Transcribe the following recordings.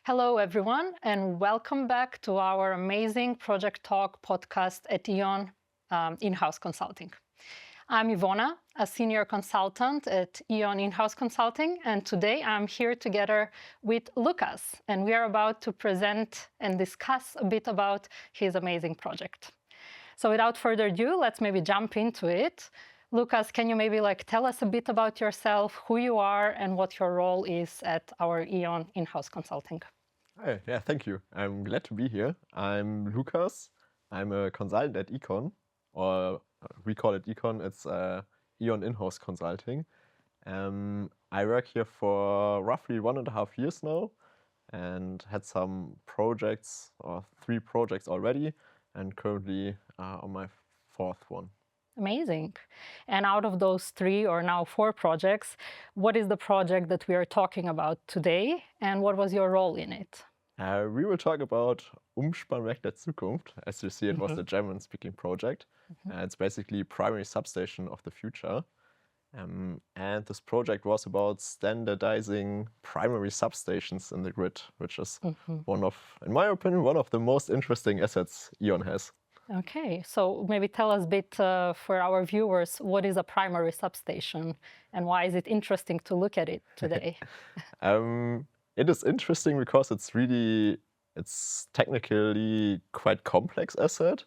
Hello, everyone, and welcome back to our amazing Project Talk podcast at E.ON In-House Consulting. I'm Ivona, a senior consultant at E.ON In-House Consulting, and today I'm here together with Lukas, and we are about to present and discuss a bit about his amazing project. So without further ado, let's maybe jump into it. Lukas, can you maybe tell us a bit about yourself, who you are, and what your role is at our E.ON In-House Consulting? Hi, yeah, thank you. I'm glad to be here. I'm Lukas. I'm a consultant at Econ, or we call it Econ. It's E.ON In-House Consulting. I work here for roughly 1.5 years now and had some projects, or 3 projects already, and currently on my 4th one. Amazing. And out of those 3 or now 4 projects, what is the project that we are talking about today, and what was your role in it? We will talk about Umspannwerk der Zukunft. As you see, it was a German-speaking project. It's basically primary substation of the future. And this project was about standardizing primary substations in the grid, which is one of, in my opinion, one of the most interesting assets E.ON has. Okay, so maybe tell us a bit for our viewers, what is a primary substation and why is it interesting to look at it today? It is interesting because it's technically quite complex asset,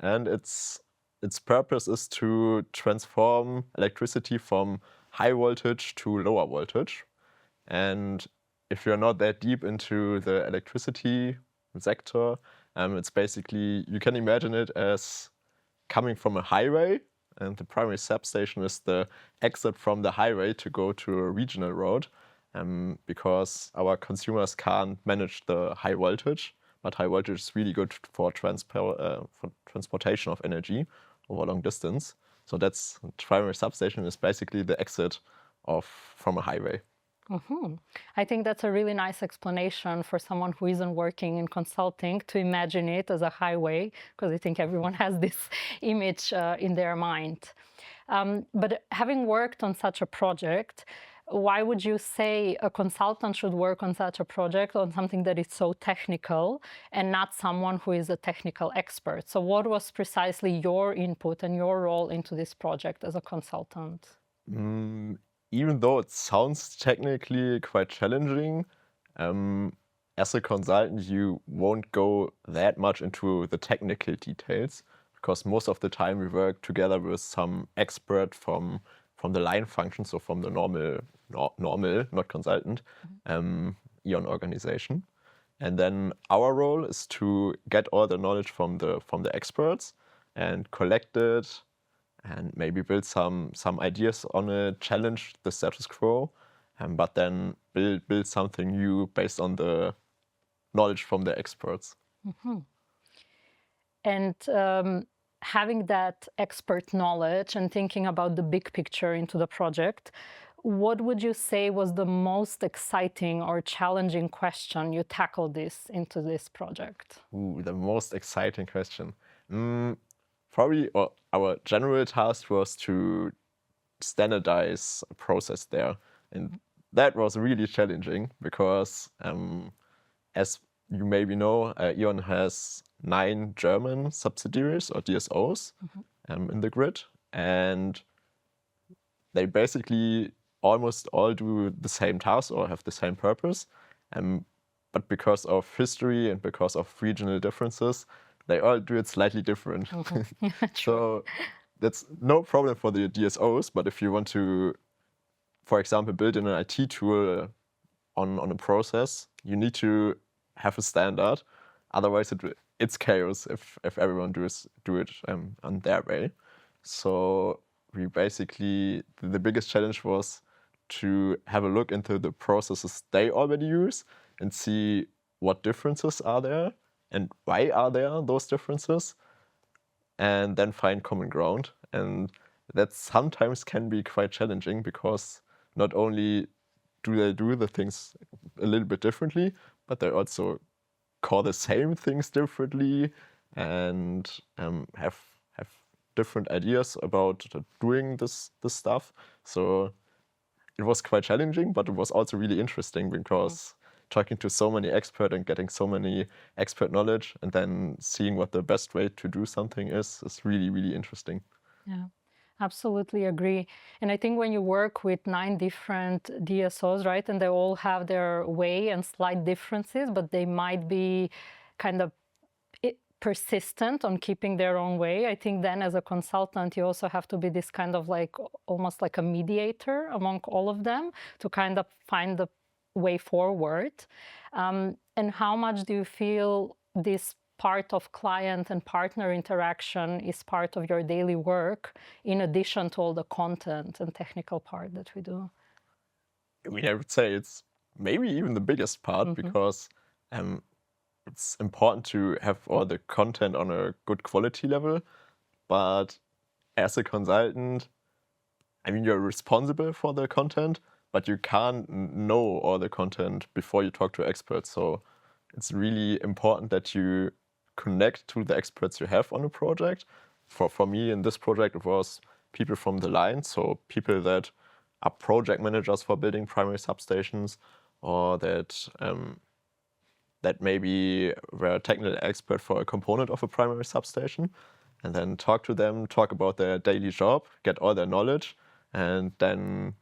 and its purpose is to transform electricity from high voltage to lower voltage. And if you're not that deep into the electricity sector, it's basically, you can imagine it as coming from a highway, and the primary substation is the exit from the highway to go to a regional road, because our consumers can't manage the high voltage, but high voltage is really good for transportation of energy over a long distance. So that's primary substation is basically the exit from a highway. I think that's a really nice explanation for someone who isn't working in consulting to imagine it as a highway, because I think everyone has this image in their mind. But having worked on such a project, why would you say a consultant should work on such a project, on something that is so technical and not someone who is a technical expert? So what was precisely your input and your role into this project as a consultant? Even though it sounds technically quite challenging, as a consultant, you won't go that much into the technical details, because most of the time we work together with some expert from the line function, so from the normal, not consultant, E.ON organization. And then our role is to get all the knowledge from the experts and collect it, and maybe build some ideas on it, challenge the status quo, but then build something new based on the knowledge from the experts. And having that expert knowledge and thinking about the big picture into the project, what would you say was the most exciting or challenging question you tackled into this project? Ooh, the most exciting question. Probably our general task was to standardize a process there. And that was really challenging because, as you maybe know, E.ON has 9 German subsidiaries or DSOs in the grid. And they basically almost all do the same task or have the same purpose. But because of history and because of regional differences, they all do it slightly different. So that's no problem for the DSOs, but if you want to, for example, build an IT tool on a process, you need to have a standard. Otherwise, it's chaos if everyone do it on their way. So we basically, the biggest challenge was to have a look into the processes they already use and see what differences are there and why are there those differences, and then find common ground. And that sometimes can be quite challenging because not only do they do the things a little bit differently, but they also call the same things differently and have different ideas about doing this stuff. So it was quite challenging, but it was also really interesting because talking to so many experts and getting so many expert knowledge, and then seeing what the best way to do something is really, really interesting. Yeah, absolutely agree. And I think when you work with 9 different DSOs, right, and they all have their way and slight differences, but they might be kind of persistent on keeping their own way. I think then as a consultant, you also have to be this kind of like almost like a mediator among all of them to kind of find the way forward. And how much do you feel this part of client and partner interaction is part of your daily work in addition to all the content and technical part that we do? I mean, I would say it's maybe even the biggest part because it's important to have all the content on a good quality level, but as a consultant, I mean, you're responsible for the content, but you can't know all the content before you talk to experts. So it's really important that you connect to the experts you have on a project. For me, in this project, it was people from the line, so people that are project managers for building primary substations, or that that maybe were a technical expert for a component of a primary substation, and then talk to them, talk about their daily job, get all their knowledge, and then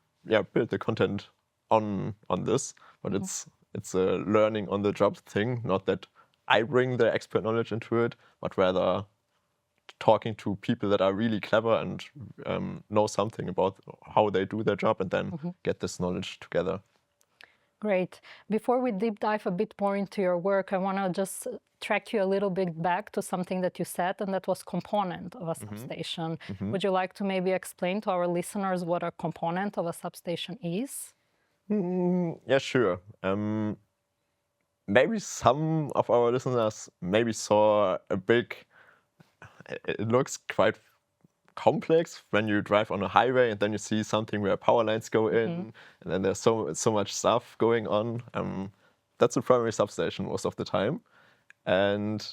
build the content on this. But it's a learning on the job thing, not that I bring the expert knowledge into it, but rather talking to people that are really clever and know something about how they do their job, and then get this knowledge together. Great. Before we deep dive a bit more into your work, I want to just track you a little bit back to something that you said, and that was component of a substation. Would you like to maybe explain to our listeners what a component of a substation is? Yeah, sure. Maybe some of our listeners maybe saw a big, it looks quite complex when you drive on a highway and then you see something where power lines go in, and then there's so much stuff going on. That's a primary substation most of the time. And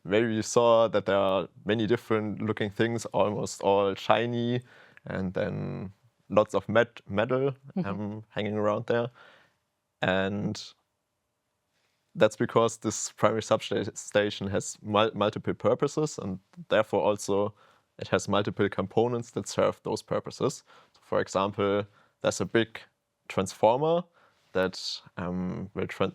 maybe you saw that there are many different looking things, almost all shiny, and then lots of metal hanging around there. And that's because this primary substation has multiple purposes, and therefore also it has multiple components that serve those purposes. So for example, there's a big transformer that will,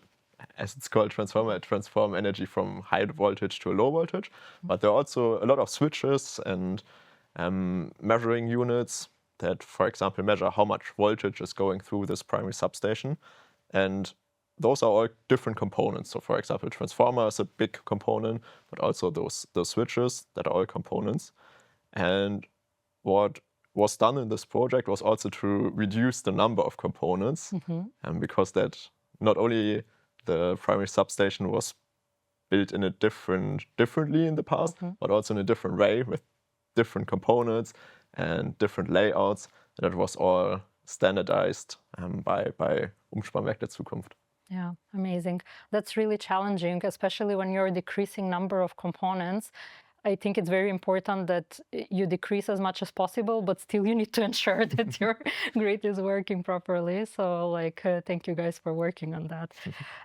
as it's called, transformer, it transforms energy from high voltage to low voltage. But there are also a lot of switches and measuring units that, for example, measure how much voltage is going through this primary substation. And those are all different components. So for example, transformer is a big component, but also those switches that are all components. And what was done in this project was also to reduce the number of components, because that not only the primary substation was built in a differently in the past, but also in a different way with different components and different layouts. That was all standardized by Umspannwerk der Zukunft. Yeah, amazing. That's really challenging, especially when you're decreasing number of components. I think it's very important that you decrease as much as possible, but still you need to ensure that your grid is working properly. So thank you guys for working on that.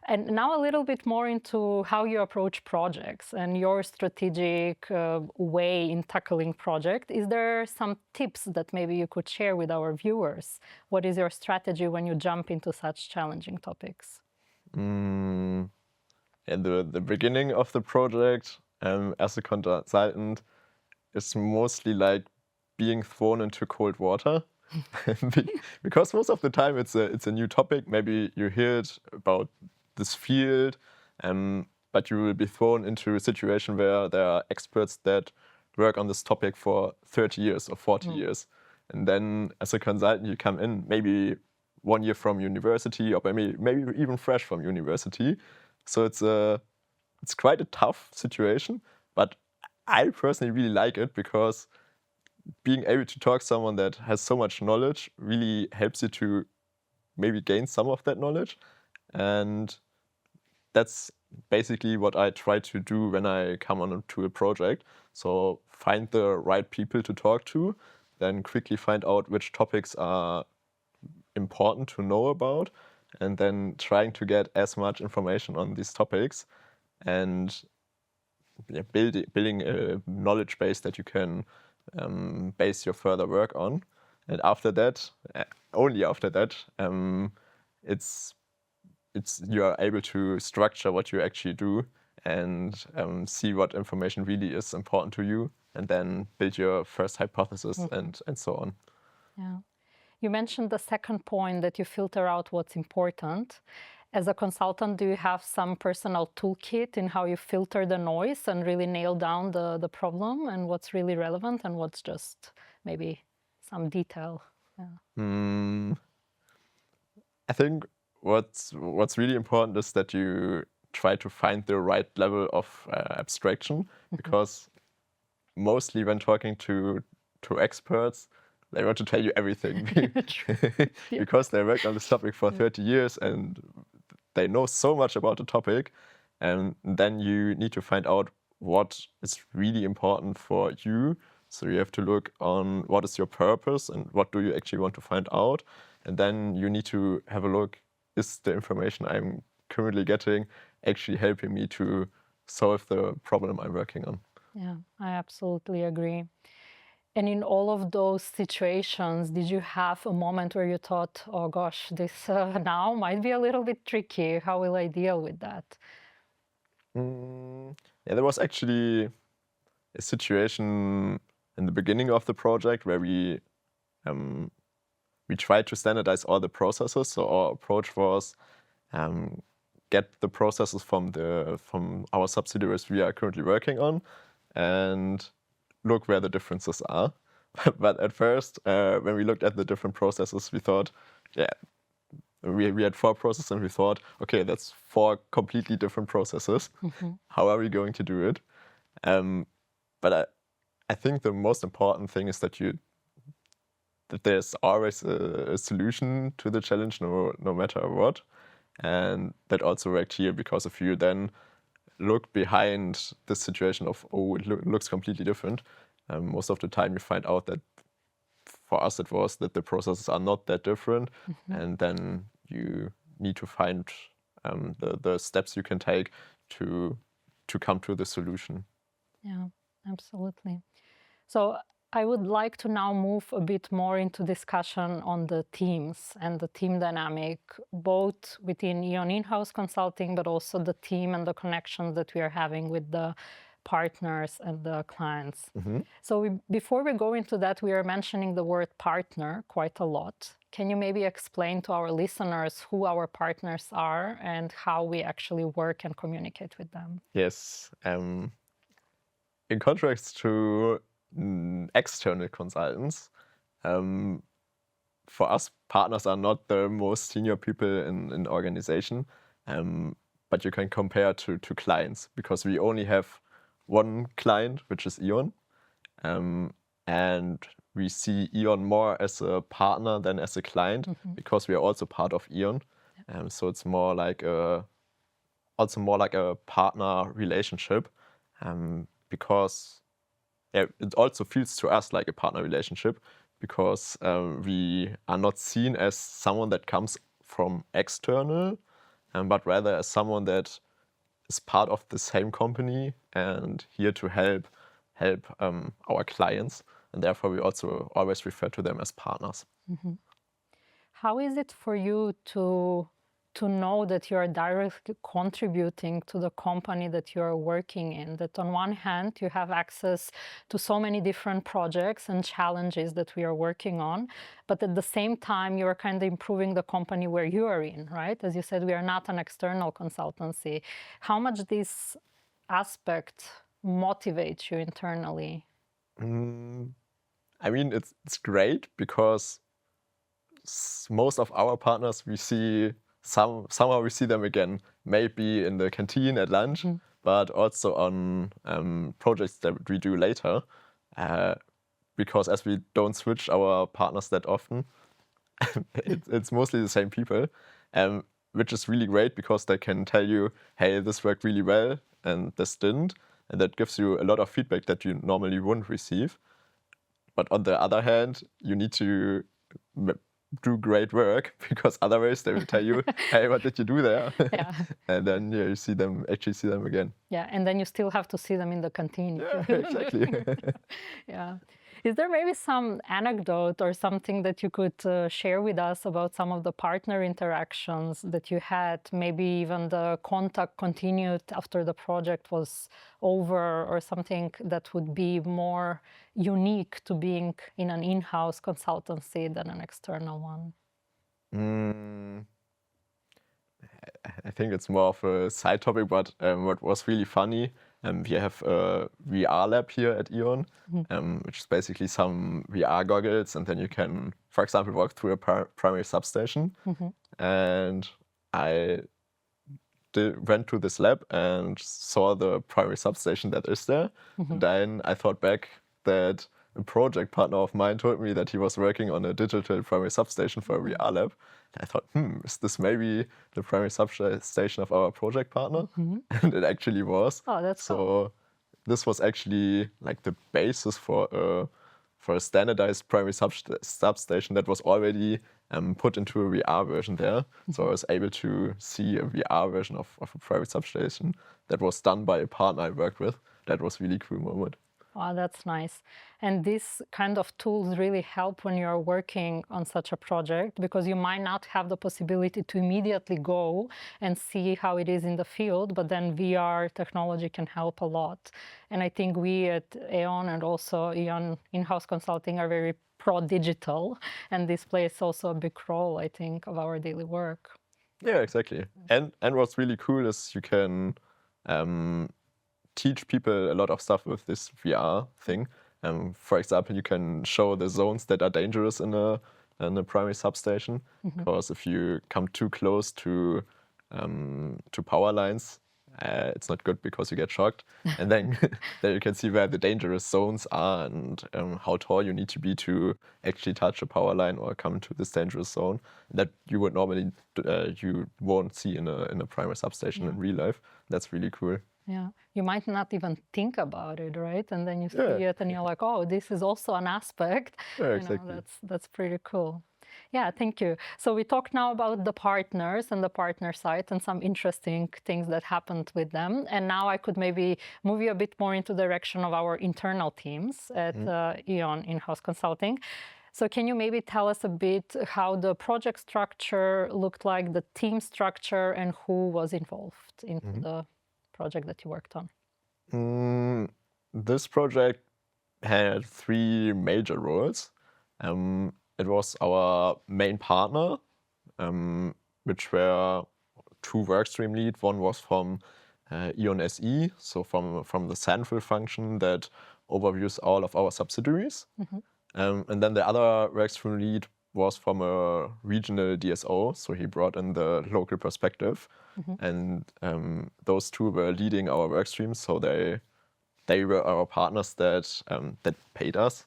And now a little bit more into how you approach projects and your strategic way in tackling project. Is there some tips that maybe you could share with our viewers? What is your strategy when you jump into such challenging topics? In the beginning of the project, as a consultant, it's mostly like being thrown into cold water. Because most of the time it's a new topic. Maybe you hear it about this field, but you will be thrown into a situation where there are experts that work on this topic for 30 years or 40 years. And then as a consultant, you come in maybe 1 year from university, or maybe even fresh from university. So it's quite a tough situation, but I personally really like it because being able to talk to someone that has so much knowledge really helps you to maybe gain some of that knowledge. And that's basically what I try to do when I come on to a project. So find the right people to talk to, then quickly find out which topics are important to know about, and then trying to get as much information on these topics and building a knowledge base that you can base your further work on. And after that, only after that, it's you are able to structure what you actually do and see what information really is important to you, and then build your first hypothesis and so on. Yeah. You mentioned the second point, that you filter out what's important. As a consultant, do you have some personal toolkit in how you filter the noise and really nail down the problem and what's really relevant and what's just maybe some detail? Yeah. I think what's really important is that you try to find the right level of abstraction, because mostly when talking to experts, they want to tell you everything because they worked on this topic for 30 years and they know so much about the topic. And then you need to find out what is really important for you. So you have to look on what is your purpose and what do you actually want to find out. And then you need to have a look, is the information I'm currently getting actually helping me to solve the problem I'm working on? Yeah, I absolutely agree. And in all of those situations, did you have a moment where you thought, oh gosh, this now might be a little bit tricky. How will I deal with that? Yeah, there was actually a situation in the beginning of the project where we tried to standardize all the processes. So our approach was get the processes from our subsidiaries we are currently working on and look where the differences are. But at first, when we looked at the different processes, we thought, yeah, we had 4 processes and we thought, okay, that's 4 completely different processes. How are we going to do it? But I think the most important thing is that there's always a solution to the challenge, no matter what. And that also worked here, because if you then look behind the situation of, oh, it looks completely different, most of the time you find out that for us it was that the processes are not that different. And then you need to find the steps you can take to come to the solution. Yeah, absolutely. So I would like to now move a bit more into discussion on the teams and the team dynamic, both within E.ON in-house consulting, but also the team and the connections that we are having with the partners and the clients. So before we go into that, we are mentioning the word partner quite a lot. Can you maybe explain to our listeners who our partners are and how we actually work and communicate with them? Yes. In contrast to external consultants, for us, partners are not the most senior people in the organization, but you can compare to clients, because we only have one client, which is E.ON, and we see E.ON more as a partner than as a client, because we are also part of E.ON. So it's more like a partner relationship, because it also feels to us like a partner relationship, because we are not seen as someone that comes from external, but rather as someone that is part of the same company and here to help our clients, and therefore we also always refer to them as partners. How is it for you to know that you are directly contributing to the company that you are working in? That on one hand, you have access to so many different projects and challenges that we are working on, but at the same time, you are kind of improving the company where you are in, right? As you said, we are not an external consultancy. How much this aspect motivates you internally? I mean, it's great, because most of our partners we see somehow we see them again, maybe in the canteen at lunch, but also on projects that we do later, because as we don't switch our partners that often, it's mostly the same people, which is really great, because they can tell you, hey, this worked really well and this didn't, and that gives you a lot of feedback that you normally wouldn't receive. But on the other hand, you need to do great work, because otherwise they will tell you, hey, what did you do there? Yeah. And then you see them again. Yeah, and then you still have to see them in the canteen. Yeah, exactly. Yeah. Is there maybe some anecdote or something that you could share with us about some of the partner interactions that you had? Maybe even the contact continued after the project was over, or something that would be more unique to being in an in-house consultancy than an external one? I think it's more of a side topic, but what was really funny, we have a VR lab here at E.ON, which is basically some VR goggles, and then you can, for example, walk through a primary substation. And I went to this lab and saw the primary substation that is there. And then I thought back that a project partner of mine told me that he was working on a digital primary substation for a VR lab. And I thought, is this maybe the primary substation of our project partner? And it actually was. Oh, that's so cool. This was actually like the basis for a standardized primary substation that was already put into a VR version there. So I was able to see a VR version of a private substation that was done by a partner I worked with. That was a really cool moment. Wow, that's nice. And these kind of tools really help when you're working on such a project, because you might not have the possibility to immediately go and see how it is in the field, but then VR technology can help a lot. And I think we at E.ON and also E.ON in-house consulting are very pro-digital, and this plays also a big role, I think, of our daily work. Yeah, exactly. And what's really cool is you can teach people a lot of stuff with this VR thing. For example, you can show the zones that are dangerous in a primary substation, because if you come too close to power lines, it's not good, because you get shocked. And then then you can see where the dangerous zones are, and how tall you need to be to actually touch a power line or come to this dangerous zone that you would normally you won't see in a primary substation in real life. That's really cool. Yeah, you might not even think about it, right? And then you see Yeah. it and you're like, oh, this is also an aspect. Yeah, exactly. That's pretty cool. Yeah, thank you. So we talked now about the partners and the partner site and some interesting things that happened with them. And now I could maybe move you a bit more into the direction of our internal teams at E.ON in-house consulting. So can you maybe tell us a bit how the project structure looked like, the team structure, and who was involved into the project that you worked on? This project had 3 major roles. It was our main partner, which were 2 workstream lead. One was from E.ON SE, so from the central function that overviews all of our subsidiaries. And then the other workstream lead was from a regional DSO, so he brought in the local perspective. And those 2 were leading our workstreams, so they were our partners that paid us.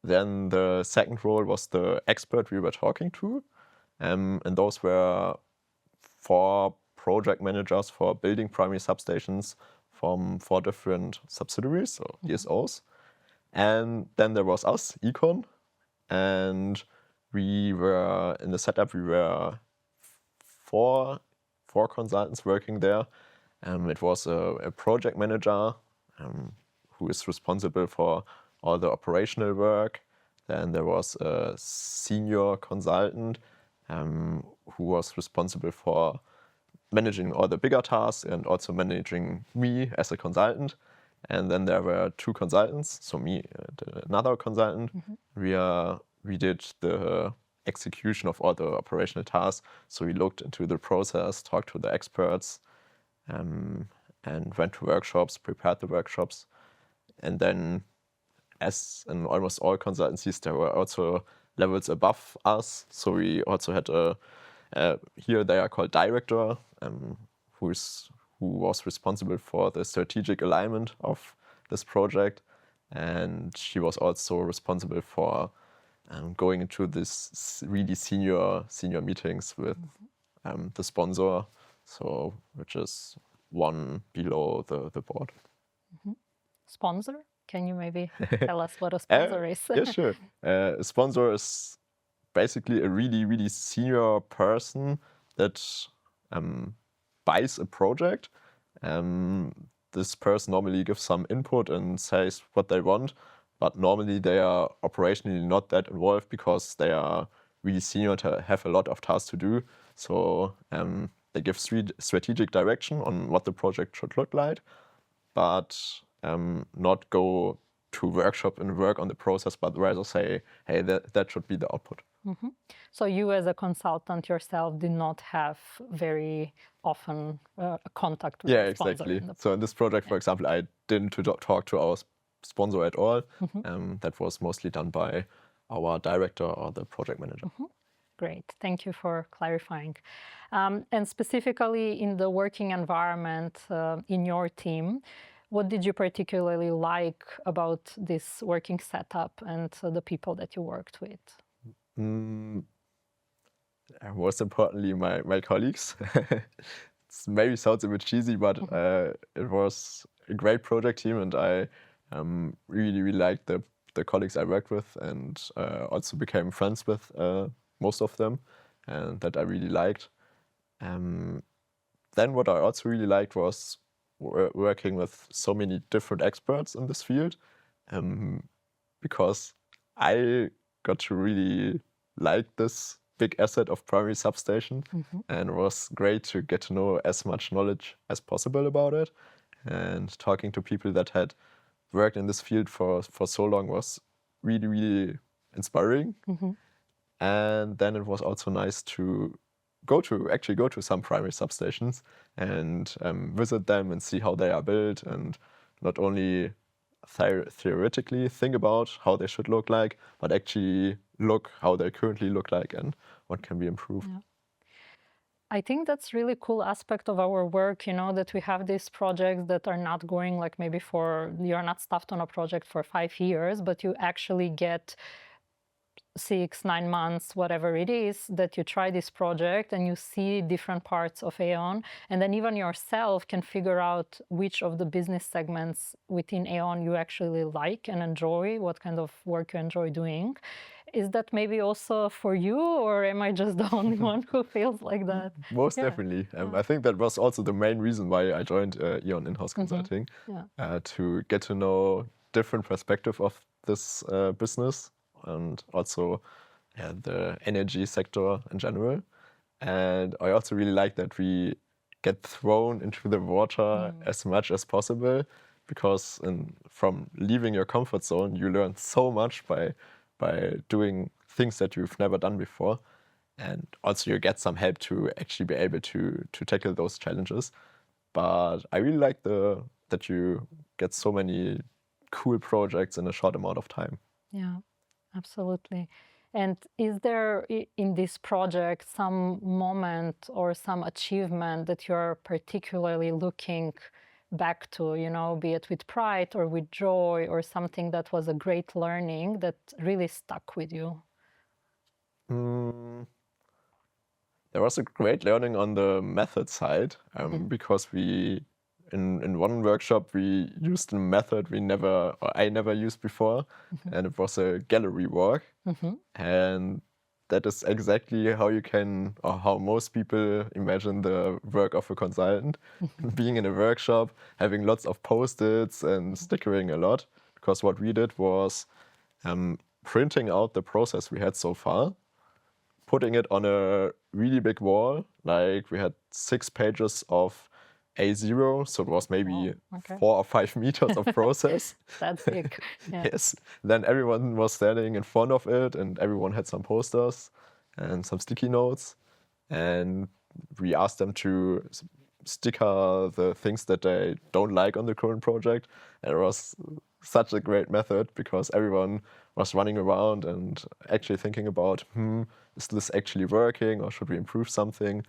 Then the second role was the expert we were talking to, and those were 4 project managers for building primary substations from 4 different subsidiaries, so DSOs. And then there was us, Econ, and we were in the setup. We were four consultants working there. It was a project manager who is responsible for all the operational work. Then there was a senior consultant who was responsible for managing all the bigger tasks and also managing me as a consultant. And then there were 2 consultants, so me and another consultant. We did the execution of all the operational tasks. So we looked into the process, talked to the experts, and went to workshops, prepared the workshops. And then, as in almost all consultancies, there were also levels above us. So we also had here they are called director, who was responsible for the strategic alignment of this project. And she was also responsible for going into this really senior meetings with the sponsor, so which is one below the board. Sponsor? Can you maybe tell us what a sponsor is? Yeah, sure. A sponsor is basically a really, really senior person that buys a project. This person normally gives some input and says what they want, but normally they are operationally not that involved because they are really senior to have a lot of tasks to do. So they give strategic direction on what the project should look like, but not go to workshop and work on the process, but rather say, hey, that should be the output. Mm-hmm. So you as a consultant yourself did not have very often a contact with the sponsor. Exactly. So in this project, for example, I didn't talk to our sponsor at all. That was mostly done by our director or the project manager. Great, thank you for clarifying. And specifically in the working environment in your team, what did you particularly like about this working setup and the people that you worked with? Most importantly, my colleagues. It maybe sounds a bit cheesy, but it was a great project team, and I really, really liked the colleagues I worked with, and also became friends with most of them, and that I really liked. Then what I also really liked was working with so many different experts in this field, because I got to really like this big asset of primary substation, and it was great to get to know as much knowledge as possible about it. And talking to people that had worked in this field for so long was really, really inspiring. And then it was also nice to go to some primary substations and visit them and see how they are built, and not only theoretically think about how they should look like, but actually look how they currently look like and what can be improved. Yeah. I think that's really cool aspect of our work, that we have these projects that are not going like maybe you're not staffed on a project for 5 years, but you actually get 6, 9 months, whatever it is, that you try this project and you see different parts of E.ON, and then even yourself can figure out which of the business segments within E.ON you actually like and enjoy, what kind of work you enjoy doing. Is that maybe also for you, or am I just the only one who feels like that? Most definitely. I think that was also the main reason why I joined E.ON-Inhouse-Consulting, to get to know different perspective of this business, and also the energy sector in general. And I also really like that we get thrown into the water as much as possible, because from leaving your comfort zone, you learn so much by doing things that you've never done before. And also you get some help to actually be able to tackle those challenges. But I really like that you get so many cool projects in a short amount of time. Yeah, absolutely. And is there in this project some moment or some achievement that you're particularly looking back to, be it with pride or with joy, or something that was a great learning that really stuck with you? There was a great learning on the method side, because we, in one workshop, we used a method I never used before, and it was a gallery walk. And that is exactly how you can, or how most people imagine the work of a consultant. Being in a workshop, having lots of post-its and stickering a lot, because what we did was printing out the process we had so far, putting it on a really big wall. Like we had 6 pages of A0, so it was maybe 4 or 5 meters of process. That's big. Yeah. Yes. Then everyone was standing in front of it, and everyone had some posters and some sticky notes. And we asked them to sticker the things that they don't like on the current project. And it was such a great method, because everyone was running around and actually thinking about, is this actually working, or should we improve something?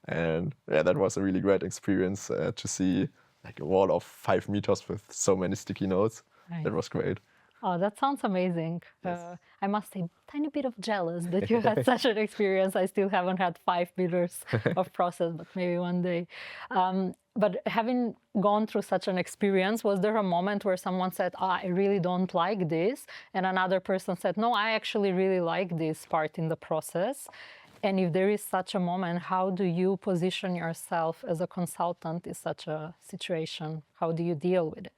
And that was a really great experience to see like a wall of 5 meters with so many sticky notes. Right. That was great. Oh, that sounds amazing. Yes. I must say, tiny bit of jealous that you had such an experience. I still haven't had 5 meters of process, but maybe one day. But having gone through such an experience, was there a moment where someone said, I really don't like this, and another person said, no, I actually really like this part in the process? And if there is such a moment, how do you position yourself as a consultant in such a situation? How do you deal with it?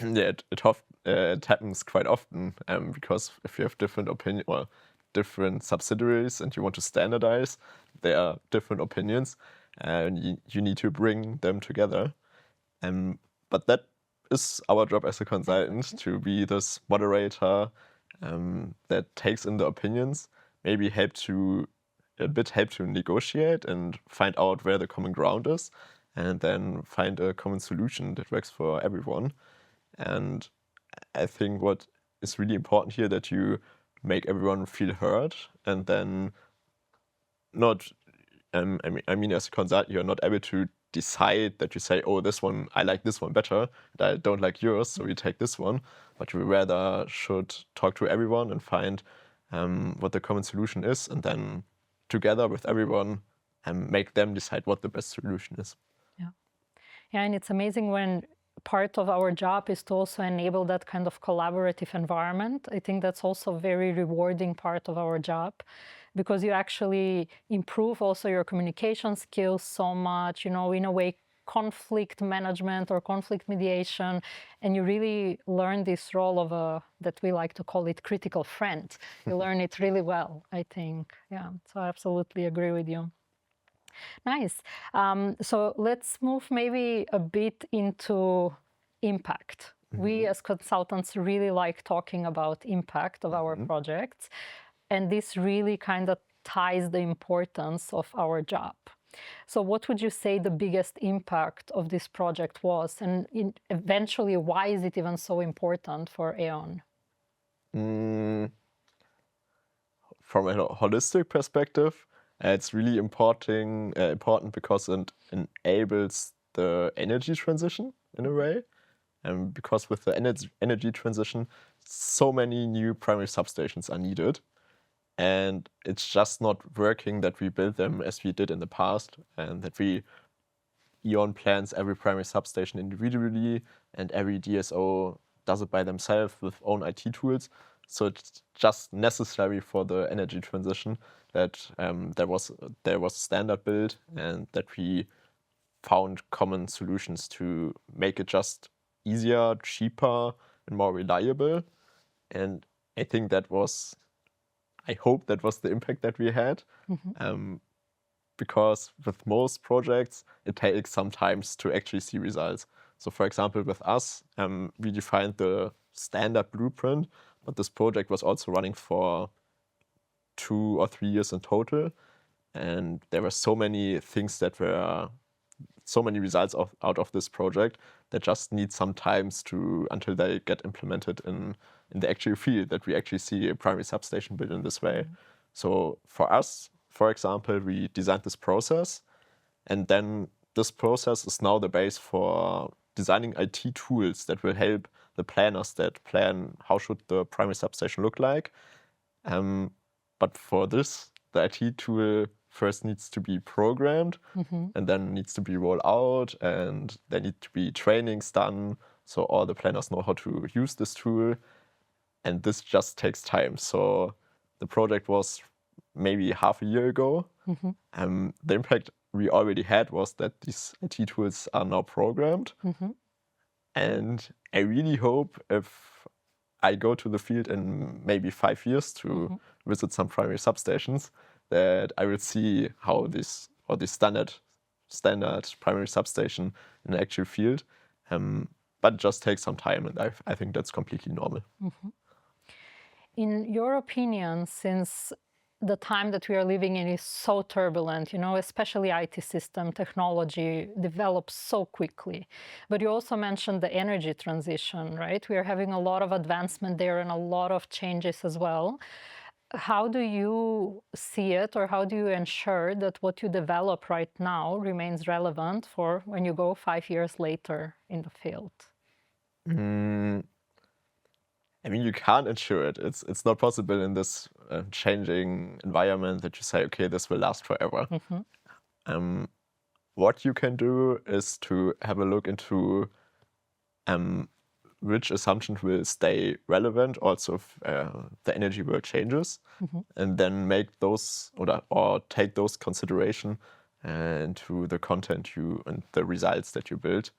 Yeah, it happens quite often because if you have different opinion or different subsidiaries and you want to standardize, there are different opinions, and you need to bring them together. But that is our job as a consultant, to be this moderator that takes in the opinions, maybe help to negotiate and find out where the common ground is, and then find a common solution that works for everyone. And I think what is really important here, that you make everyone feel heard, and then not I mean, as a consultant, you're not able to decide that you say, oh, this one, I like this one better, and I don't like yours, so you take this one. But you rather should talk to everyone and find what the common solution is, and then together with everyone, make them decide what the best solution is. Yeah. Yeah, and it's amazing when part of our job is to also enable that kind of collaborative environment. I think that's also a very rewarding part of our job, because you actually improve also your communication skills so much, in a way, conflict management or conflict mediation, and you really learn this role of that we like to call it critical friend. You learn it really well, I think. Yeah, so I absolutely agree with you. Nice. So let's move maybe a bit into impact. We as consultants really like talking about impact of our projects, and this really kind of ties the importance of our job. So what would you say the biggest impact of this project was, and eventually why is it even so important for E.ON? From a holistic perspective, it's really important because it enables the energy transition in a way. And because with the energy transition, so many new primary substations are needed. And it's just not working that we build them as we did in the past, and that E.ON plans every primary substation individually, and every DSO does it by themselves with own IT tools. So it's just necessary for the energy transition that there was a standard build, and that we found common solutions to make it just easier, cheaper, and more reliable. And I think I hope that was the impact that we had. Because with most projects, it takes some time to actually see results. So for example, with us, we defined the standard blueprint, but this project was also running for 2 or 3 years in total. And there were so many things so many results out of this project that just need some time until they get implemented in the actual field, that we actually see a primary substation built in this way. So for us, for example, we designed this process, and then this process is now the base for designing IT tools that will help the planners that plan how should the primary substation look like. But for this, the IT tool first needs to be programmed, and then needs to be rolled out, and there need to be trainings done so all the planners know how to use this tool. And this just takes time. So the project was maybe half a year ago. The impact we already had was that these IT tools are now programmed. And I really hope, if I go to the field in maybe 5 years to visit some primary substations, that I will see how this standard primary substation in the actual field. But it just takes some time, and I think that's completely normal. In your opinion, since the time that we are living in is so turbulent, especially IT system technology develops so quickly. But you also mentioned the energy transition, right? We are having a lot of advancement there and a lot of changes as well. How do you see it, or how do you ensure that what you develop right now remains relevant for when you go 5 years later in the field? I mean, you can't ensure it. It's not possible in this changing environment that you say, okay, this will last forever. What you can do is to have a look into which assumptions will stay relevant also if the energy world changes, and then make those or take those consideration into the content and the results that you build.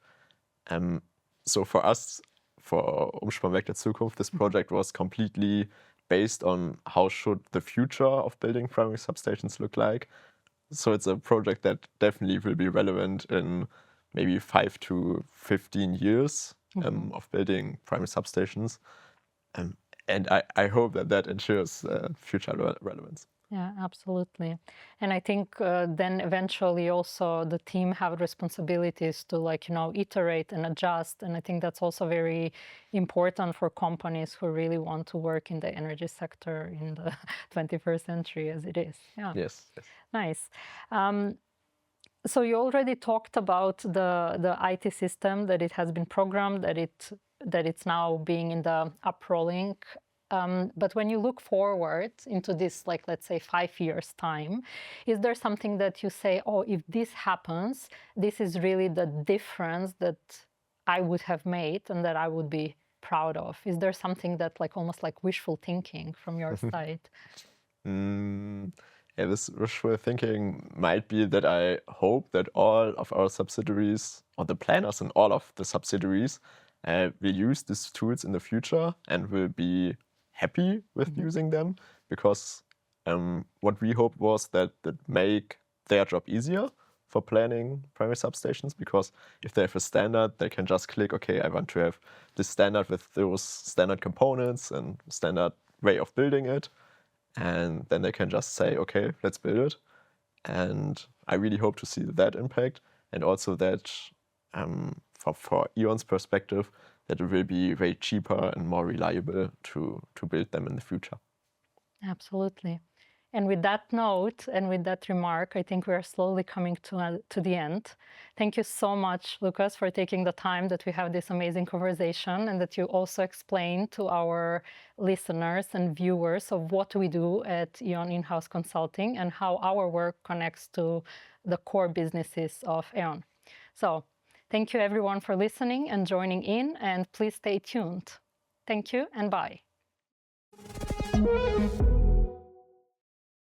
So for us, for Umspannwerk der Zukunft, this project was completely based on how should the future of building primary substations look like. So it's a project that definitely will be relevant in maybe 5 to 15 years of building primary substations. And I hope that ensures future relevance. Yeah, absolutely. And I think then eventually also the team have responsibilities to iterate and adjust. And I think that's also very important for companies who really want to work in the energy sector in the 21st century as it is. Yeah. Yes. Nice. So you already talked about the IT system, that it has been programmed, that it's now being in the uprolling. But when you look forward into this, let's say 5 years time, is there something that you say, oh, if this happens, this is really the difference that I would have made and that I would be proud of? Is there something that almost like wishful thinking from your side? Yeah, this wishful thinking might be that I hope that all of our subsidiaries, or the planners in all of the subsidiaries, will use these tools in the future and will be happy with using them, because what we hoped was that make their job easier for planning primary substations, because if they have a standard, they can just click, okay, I want to have this standard with those standard components and standard way of building it. And then they can just say, okay, let's build it. And I really hope to see that impact. And also that for E.ON's perspective, that it will be way cheaper and more reliable to build them in the future. Absolutely. And with that note and with that remark, I think we are slowly coming to the end. Thank you so much, Lukas, for taking the time that we have this amazing conversation, and that you also explained to our listeners and viewers of what we do at E.ON In-House Consulting and how our work connects to the core businesses of E.ON. So thank you everyone for listening and joining in, and please stay tuned. Thank you and bye.